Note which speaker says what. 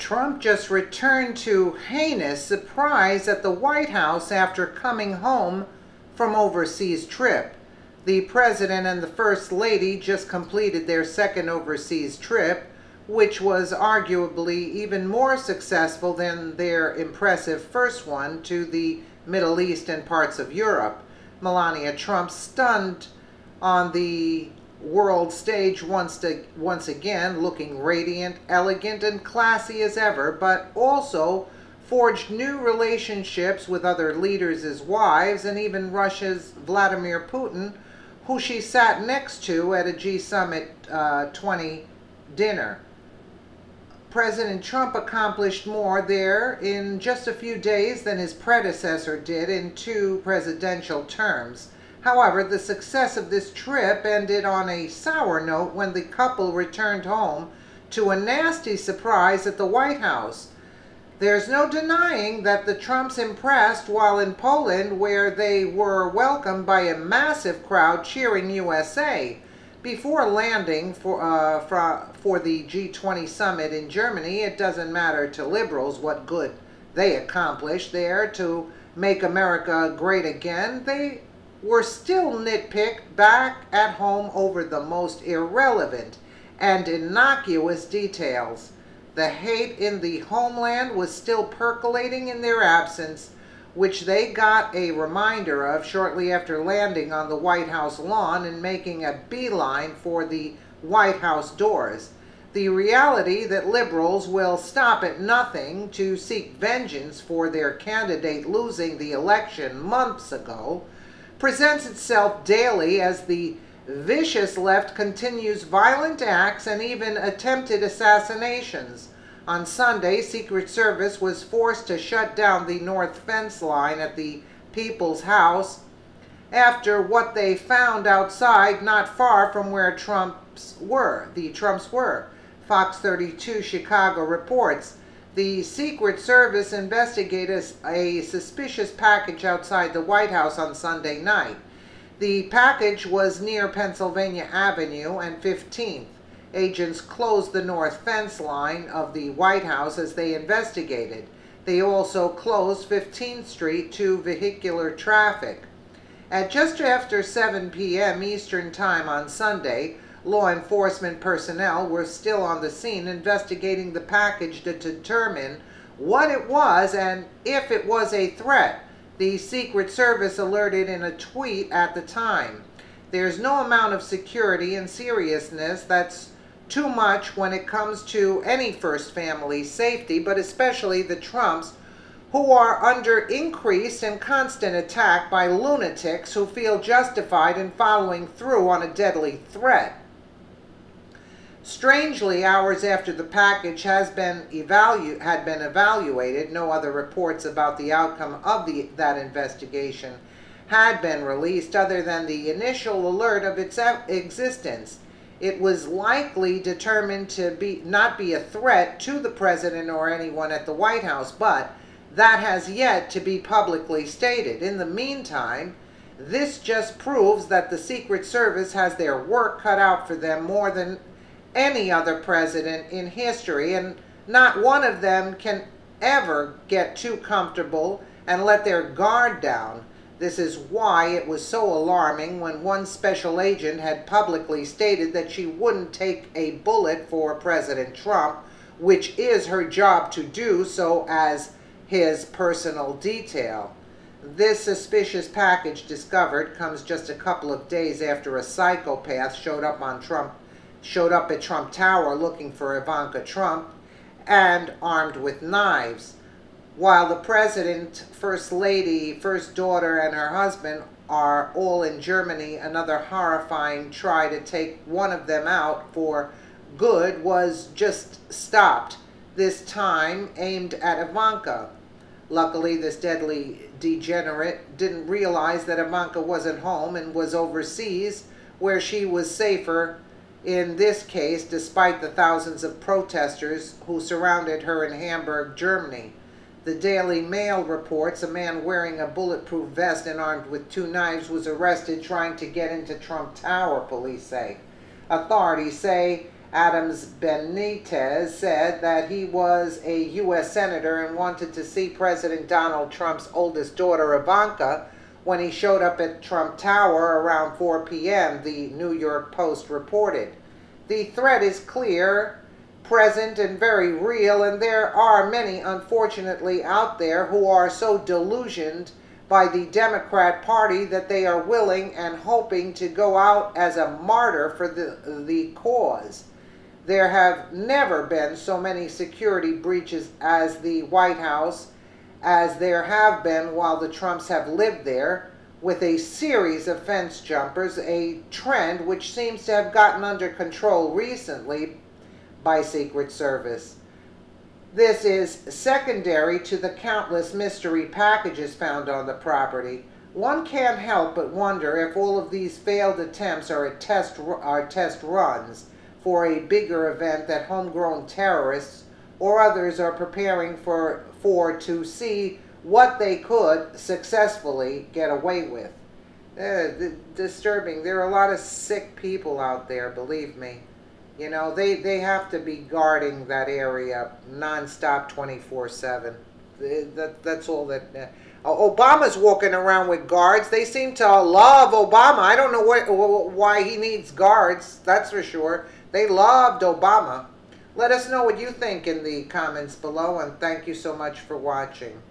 Speaker 1: Trump just returned to Heinous surprise at the White House after coming home from overseas trip. The President and the First Lady just completed their second overseas trip, which was arguably even more successful than their impressive first one to the Middle East and parts of Europe. Melania Trump stunned on the world stage once again, looking radiant, elegant, and classy as ever, but also forged new relationships with other leaders as wives, and even Russia's Vladimir Putin, who she sat next to at a G-Summit 20 dinner. President Trump accomplished more there in just a few days than his predecessor did in 2 presidential terms. However, the success of this trip ended on a sour note when the couple returned home to a nasty surprise at the White House. There's no denying that the Trumps impressed while in Poland, where they were welcomed by a massive crowd cheering USA. Before landing for the G20 summit in Germany, it doesn't matter to liberals what good they accomplished there to make America great again. They were still nitpicked back at home over the most irrelevant and innocuous details. The hate in the homeland was still percolating in their absence, which they got a reminder of shortly after landing on the White House lawn and making a beeline for the White House doors. The reality that liberals will stop at nothing to seek vengeance for their candidate losing the election months ago presents itself daily as the vicious left continues violent acts and even attempted assassinations. On Sunday, Secret Service was forced to shut down the north fence line at the People's House after what they found outside not far from where the Trumps were. Fox 32 Chicago reports the Secret Service investigated a suspicious package outside the White House on Sunday night. The package was near Pennsylvania Avenue and 15th. Agents closed the north fence line of the White House as they investigated. They also closed 15th Street to vehicular traffic. At just after 7 p.m. Eastern Time on Sunday, law enforcement personnel were still on the scene investigating the package to determine what it was and if it was a threat. The Secret Service alerted in a tweet at the time. There's no amount of security and seriousness that's too much when it comes to any first family's safety, but especially the Trumps, who are under increased and constant attack by lunatics who feel justified in following through on a deadly threat. Strangely, hours after the package had been evaluated, no other reports about the outcome of that investigation had been released other than the initial alert of its existence. It was likely determined to not be a threat to the president or anyone at the White House, but that has yet to be publicly stated. In the meantime, this just proves that the Secret Service has their work cut out for them more than any other president in history, and not one of them can ever get too comfortable and let their guard down. This is why it was so alarming when one special agent had publicly stated that she wouldn't take a bullet for President Trump, which is her job to do so as his personal detail. This suspicious package discovered comes just a couple of days after a psychopath showed up at Trump Tower looking for Ivanka Trump and armed with knives. While the president, first lady, first daughter, and her husband are all in Germany, another horrifying try to take one of them out for good was just stopped, this time aimed at Ivanka. Luckily, this deadly degenerate didn't realize that Ivanka wasn't home and was overseas, where she was safer in this case, despite the thousands of protesters who surrounded her in Hamburg, Germany. The Daily Mail reports a man wearing a bulletproof vest and armed with 2 knives was arrested trying to get into Trump Tower, police say. Authorities say Adams Benitez said that he was a U.S. Senator and wanted to see President Donald Trump's oldest daughter, Ivanka, when he showed up at Trump Tower around 4 p.m., the New York Post reported. The threat is clear, present, and very real, and there are many, unfortunately, out there who are so delusioned by the Democrat Party that they are willing and hoping to go out as a martyr for the cause. There have never been so many security breaches as the White House as there have been while the Trumps have lived there, with a series of fence jumpers, a trend which seems to have gotten under control recently by Secret Service. This is secondary to the countless mystery packages found on the property. One can't help but wonder if all of these failed attempts are test runs for a bigger event that homegrown terrorists or others are preparing for to see what they could successfully get away with. Disturbing. There are a lot of sick people out there, believe me. You know, they have to be guarding that area nonstop 24/7. That's all that... Obama's walking around with guards. They seem to love Obama. I don't know why he needs guards, that's for sure. They loved Obama. Let us know what you think in the comments below, and thank you so much for watching.